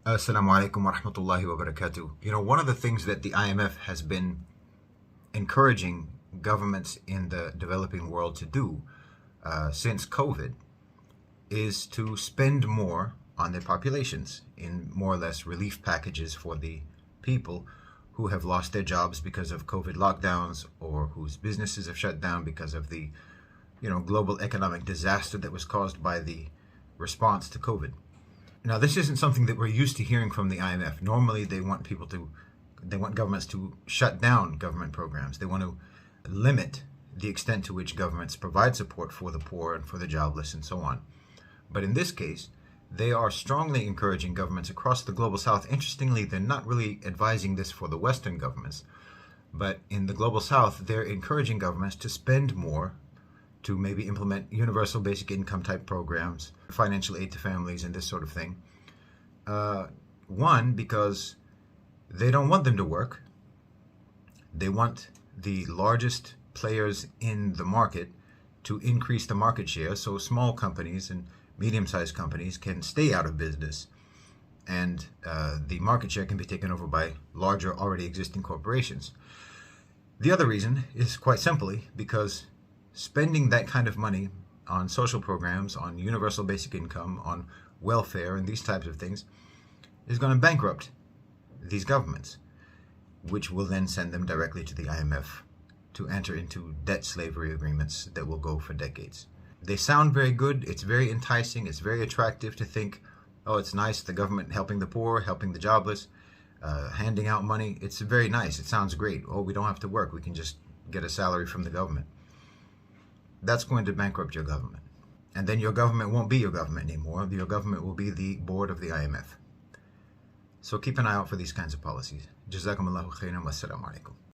Assalamu alaikum wa rahmatullahi wa barakatuh. One of the things that the IMF has been encouraging governments in the developing world to do since COVID is to spend more on their populations in more or less relief packages for the people who have lost their jobs because of COVID lockdowns or whose businesses have shut down because of the global economic disaster that was caused by the response to COVID. Now, this isn't something that we're used to hearing from the IMF. Normally, they want governments to shut down government programs. They want to limit the extent to which governments provide support for the poor and for the jobless and so on. But in this case, they are strongly encouraging governments across the global south. Interestingly, they're not really advising this for the Western governments, but in the global south, they're encouraging governments to spend more to maybe implement universal basic income type programs, financial aid to families, and this sort of thing. One, because they don't want them to work. They want the largest players in the market to increase the market share so small companies and medium-sized companies can stay out of business, and the market share can be taken over by larger, already existing corporations. The other reason is quite simply because spending that kind of money on social programs, on universal basic income, on welfare, and these types of things is going to bankrupt these governments, which will then send them directly to the IMF to enter into debt slavery agreements that will go for decades. They sound very good. It's very enticing. It's very attractive to think, oh, it's nice, the government helping the poor, helping the jobless, handing out money. It's very nice. It sounds great. Oh, we don't have to work. We can just get a salary from the government. That's going to bankrupt your government. And then your government won't be your government anymore. Your government will be the board of the IMF. So keep an eye out for these kinds of policies. Jazakumullahu khairan wa assalamu alaikum.